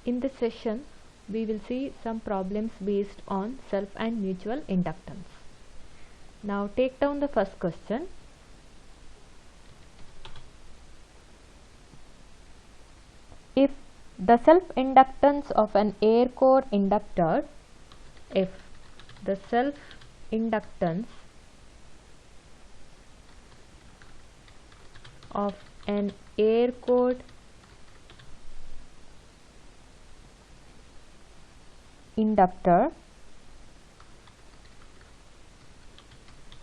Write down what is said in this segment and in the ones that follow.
In this session, we will see some problems based on self and mutual inductance. Now take down the first question. If the self-inductance of an air core inductor, if the self-inductance of an air core inductor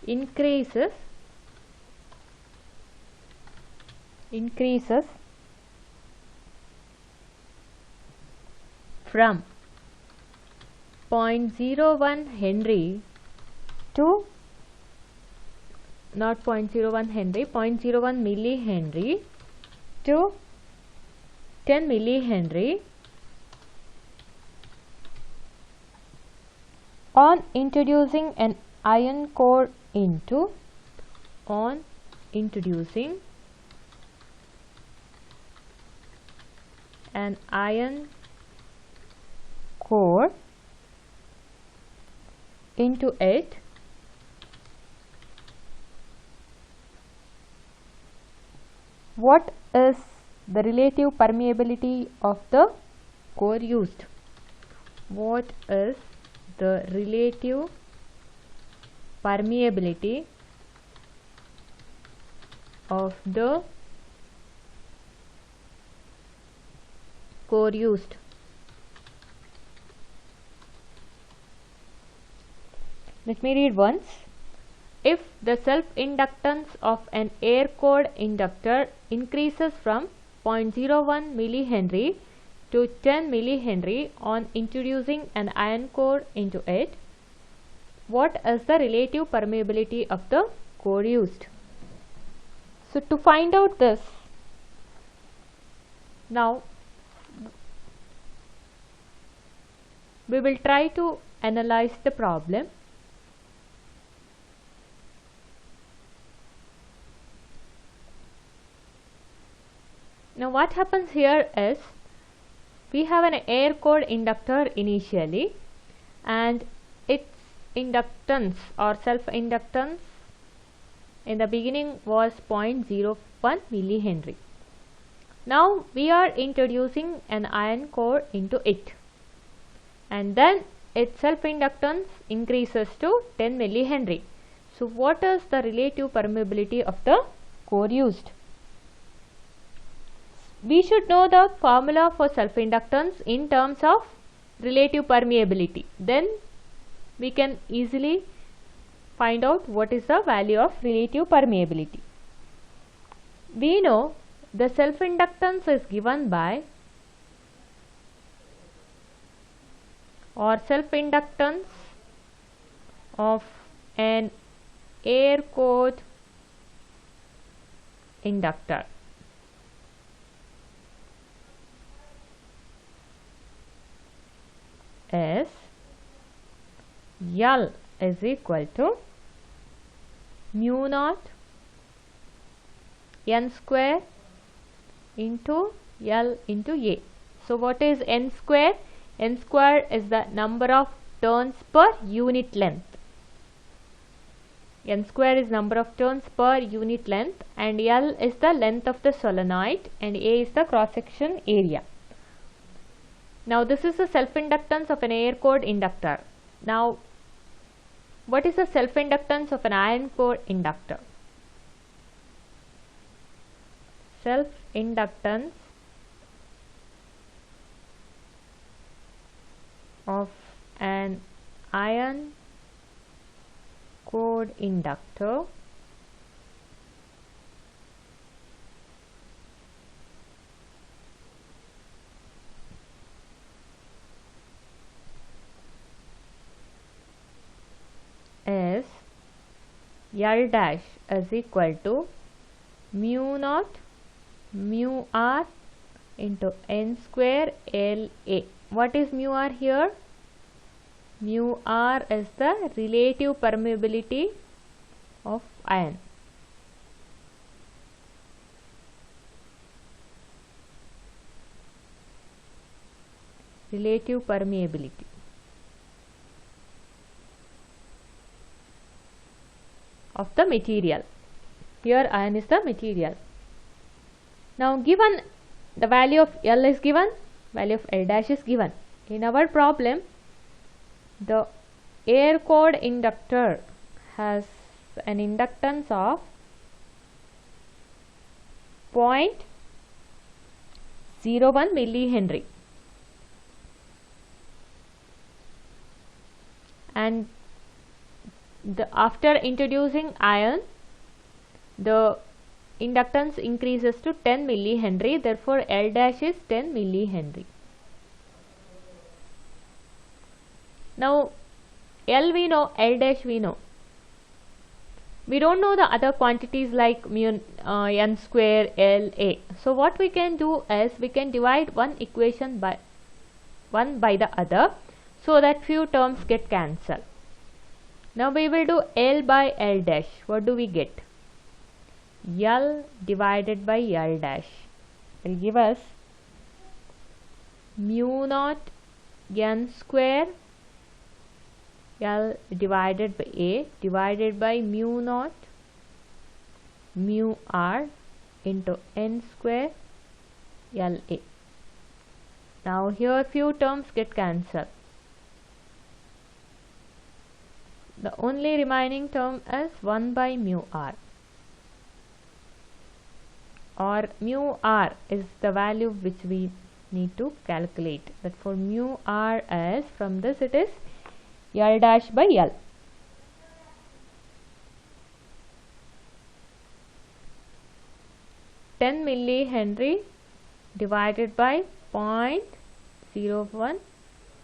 increases from 0.01 Henry to 0.01 millihenry to 10 millihenry on introducing an iron core into an iron core into it, what is the relative permeability of the core used? What is the relative permeability of the core used? Let me read once. If the self-inductance of an air-cored inductor increases from 0.01 millihenry to 10 millihenry on introducing an iron core into it, what is the relative permeability of the core used? So to find out this, now we will try to analyze the problem. Now what happens here is, we have an air core inductor initially and its inductance or self-inductance in the beginning was 0.01 millihenry. Now we are introducing an iron core into it, and then its self-inductance increases to 10 millihenry. So what is the relative permeability of the core used? We should know the formula for self-inductance in terms of relative permeability. Then we can easily find out what is the value of relative permeability. We know the self-inductance is given by, or self-inductance of an air core inductor is L is equal to mu naught n square into L into A. So what is n square? N square is the number of turns per unit length. N square is number of turns per unit length, and L is the length of the solenoid, and A is the cross section area. Now this is the self-inductance of an air core inductor. Now what is the self-inductance of an iron core inductor? Self-inductance of an iron core inductor is L dash is equal to mu naught mu r into n square L A. What is mu r here? Mu r is the relative permeability of iron. relative permeability of the material. Here iron is the material. Now given the value of L is given, value of L dash is given. In our problem, the air cored inductor has an inductance of 0.01 millihenry, and after introducing iron, the inductance increases to 10 millihenry. Therefore L dash is 10 millihenry. Now L we know, L dash we know. We don't know the other quantities like mu n square, L, A. So what we can do is we can divide one equation by the other so that few terms get cancelled. Now we will do L by L dash. What do we get? L divided by L dash will give us mu naught n square L divided by A divided by mu naught mu R into n square L A. Now here few terms get cancelled. The only remaining term is 1 by mu R, or mu R is the value which we need to calculate. That for mu R is, from this it is L dash by L. (10 millihenry divided by 0.01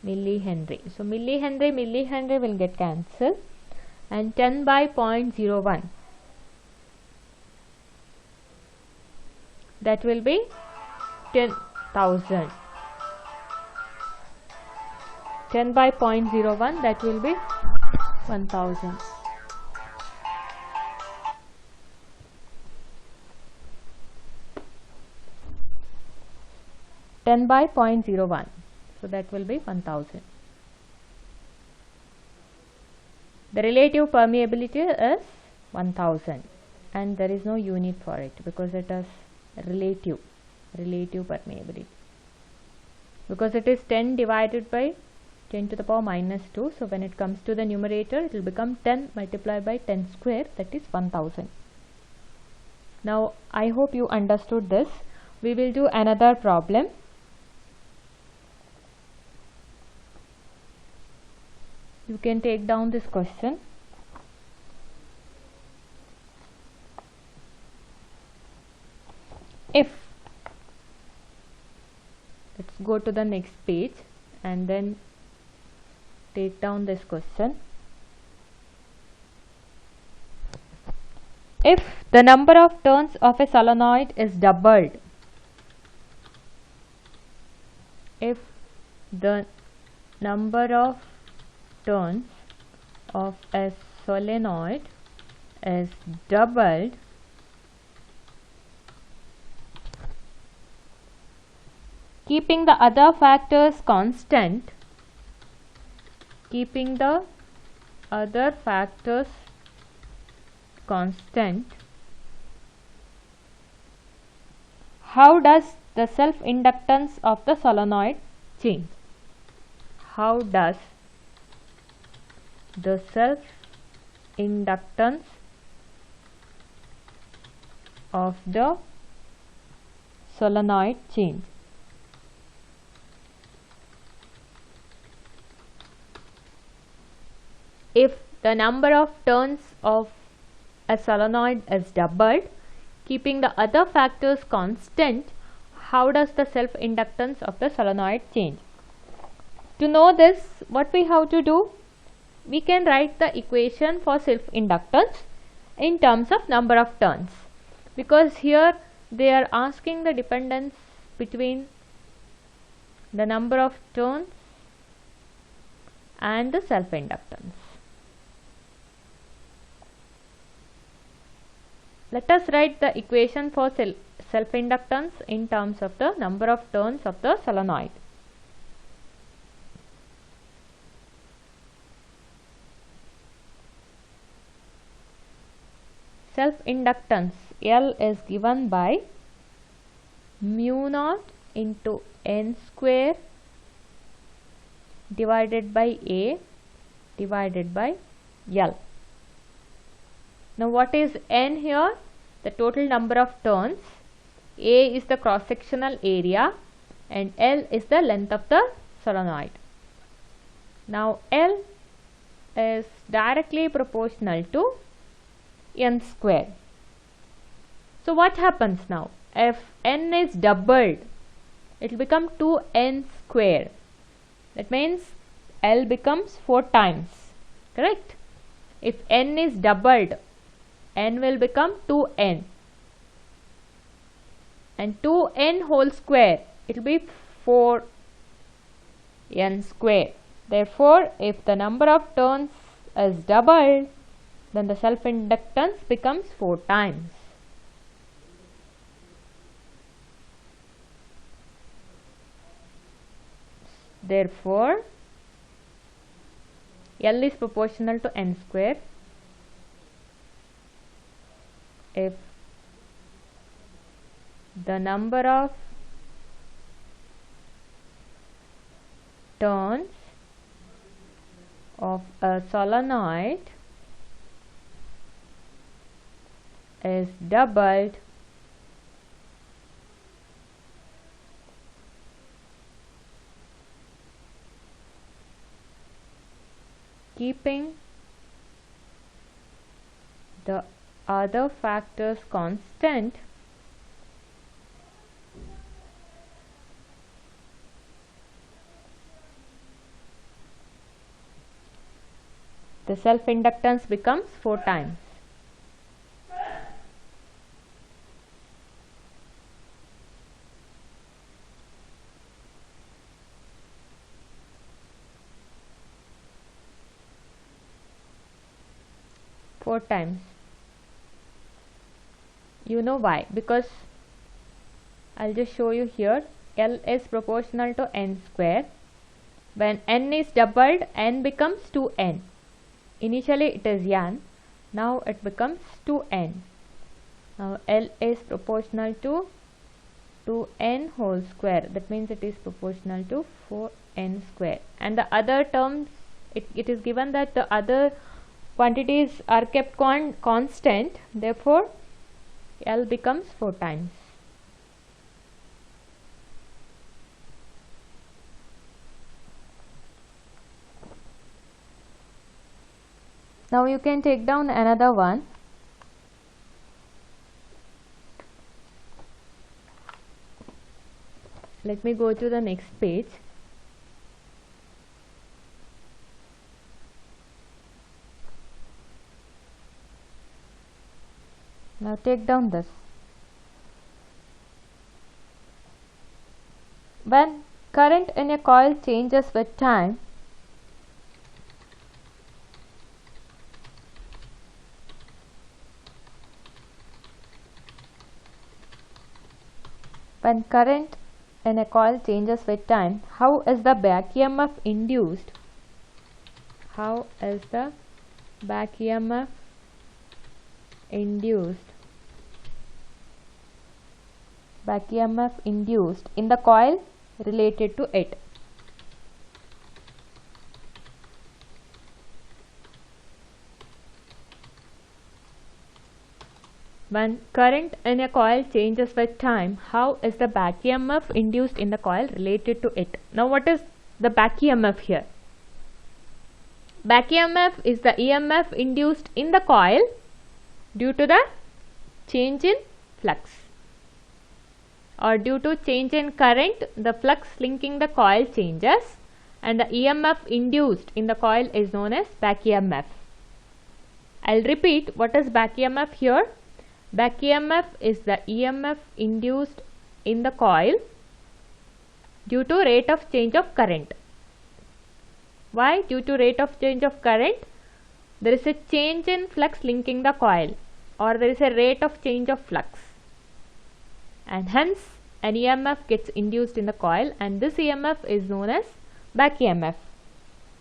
millihenry. So millihenry will get cancelled, and 10 by 0.01, that will be 10,000. 10 by 0.01, that will be 1000. (10 by 0.01), so that will be 1000. The relative permeability is 1000, and there is no unit for it because it is relative permeability, because it is 10 divided by 10 to the power minus 2. So when it comes to the numerator, it will become 10 multiplied by 10 square, that is 1000. Now I hope you understood this. We will do another problem. You can take down this question. If, let's go to the next page and then take down this question. If the number of turns of a solenoid is doubled, if the number of turns of a solenoid is doubled, keeping the other factors constant, how does the self-inductance of the solenoid change? How does the self-inductance of the solenoid change? If the number of turns of a solenoid is doubled, keeping the other factors constant, how does the self-inductance of the solenoid change? To know this, what we have to do? We can write the equation for self-inductance in terms of number of turns, because here they are asking the dependence between the number of turns and the self-inductance. Let us write the equation for self-inductance in terms of the number of turns of the solenoid. self-inductance L is given by mu naught into N square divided by A divided by L. Now what is N here? The total number of turns. A is the cross-sectional area and L is the length of the solenoid. Now L is directly proportional to N square. So what happens now? If N is doubled, it will become 2N square. That means L becomes 4 times. Correct? If N is doubled, N will become 2N. And 2N whole square, it will be 4N square. Therefore, if the number of turns is doubled, then the self-inductance becomes 4 times. Therefore, L is proportional to N square if the number of turns of a solenoid is doubled keeping the other factors constant, the self-inductance becomes 4 times. You know why? Because I'll just show you here. L is proportional to N square. When N is doubled, N becomes 2N. Initially it is N, now it becomes 2N. Now L is proportional to 2N whole square. That means it is proportional to 4N square. And the other terms, it is given that the other quantities are kept constant. Therefore, L becomes 4 times. Now you can take down another one. Let me go to the next page. Now take down this. When current in a coil changes with time, how is the back EMF induced? How is the back EMF induced? Back EMF induced in the coil related to it. When current in a coil changes with time, how is the back EMF induced in the coil related to it? Now what is the back EMF here? Back EMF is the EMF induced in the coil due to the change in flux, or due to change in current, the flux linking the coil changes, and the EMF induced in the coil is known as back EMF. I'll repeat what is back EMF here. Back EMF is the EMF induced in the coil due to rate of change of current. Why? Due to rate of change of current, there is a change in flux linking the coil, or there is a rate of change of flux, and hence an EMF gets induced in the coil, and this EMF is known as back EMF.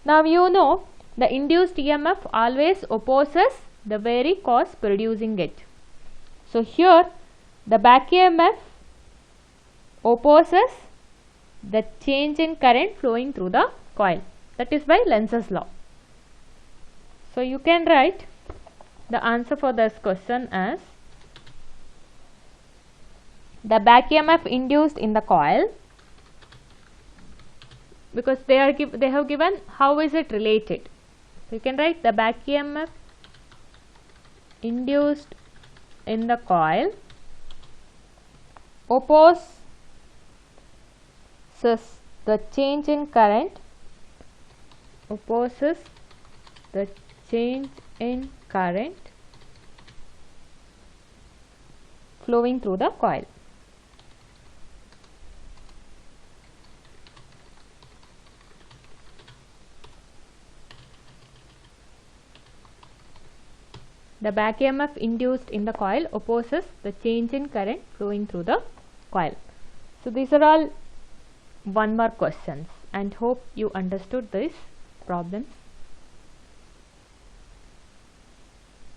Now you know the induced EMF always opposes the very cause producing it. So here the back EMF opposes the change in current flowing through the coil. That is by Lenz's law. So you can write the answer for this question as the back EMF induced in the coil, because they have given how is it related. So you can write the back EMF induced in the coil opposes the change in current, flowing through the coil. The back EMF induced in the coil opposes the change in current flowing through the coil. So these are all 1 mark questions, and hope you understood these problems.